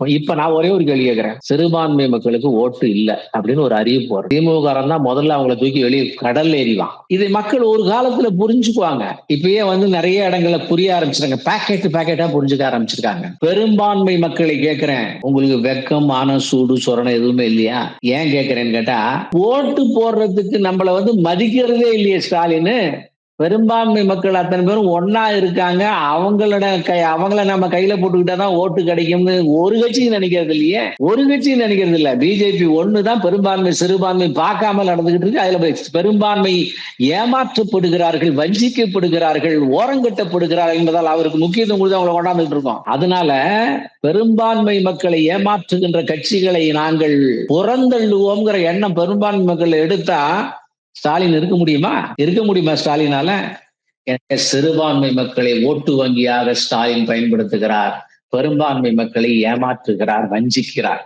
இப்ப நான் ஒரே ஒரு கேள்வி கேட்கிறேன். சிறுபான்மை மக்களுக்கு ஓட்டு இல்ல அப்படின்னு ஒரு அறிவிப்பு வரும். திமுககாரன் தான் முதல்ல அவங்கள தூக்கி வெளியே கடல்ல எறிவான். இதை மக்கள் ஒரு காலத்துல புரிஞ்சுக்குவாங்க. இப்பயே நிறைய இடங்கள்ல புரிய ஆரம்பிச்சிருக்காங்க. பேக்கெட்டா புரிஞ்சுக்க ஆரம்பிச்சிருக்காங்க. பெரும்பான்மை மக்களை கேட்கிறேன், உங்களுக்கு வெக்கம், மான, சூடு, சொரணை எதுவுமே இல்லையா? ஏன் கேட்கிறேன்னு கேட்டா, ஓட்டு போடுறதுக்கு நம்மள மதிக்கிறதே இல்லையே ஸ்டாலின். பெரும்பான்மை மக்கள் அத்தனை பேரும் ஒன்னா இருக்காங்க. அவங்கள நம்ம கையில போட்டுக்கிட்டாதான் ஓட்டு கிடைக்கும்னு ஒரு கட்சியும் நினைக்கிறது இல்லையே. ஒரு கட்சியும் நினைக்கிறது இல்ல. பிஜேபி ஒண்ணுதான் பெரும்பான்மை சிறுபான்மை பார்க்காமல் நடந்துகிட்டு இருக்கு. அதுல பெரும்பான்மை ஏமாற்றப்படுகிறார்கள், வஞ்சிக்கப்படுகிறார்கள், ஓரங்கட்டப்படுகிறார்கள் என்பதால் அவருக்கு முக்கியத்துவம் கொடுத்து அவங்களை கொண்டாந்துட்டு இருக்கோம். அதனால பெரும்பான்மை மக்களை ஏமாற்றுகின்ற கட்சிகளை நாங்கள் புறந்தள்ளுவோம்ங்கிற எண்ணம் பெரும்பான்மை மக்கள் எடுத்தா ஸ்டாலின் இருக்க முடியுமா ஸ்டாலினால? சிறுபான்மை மக்களை ஓட்டு வங்கியாக ஸ்டாலின் பயன்படுத்துகிறார். பெரும்பான்மை மக்களை ஏமாற்றுகிறார், வஞ்சிக்கிறார்.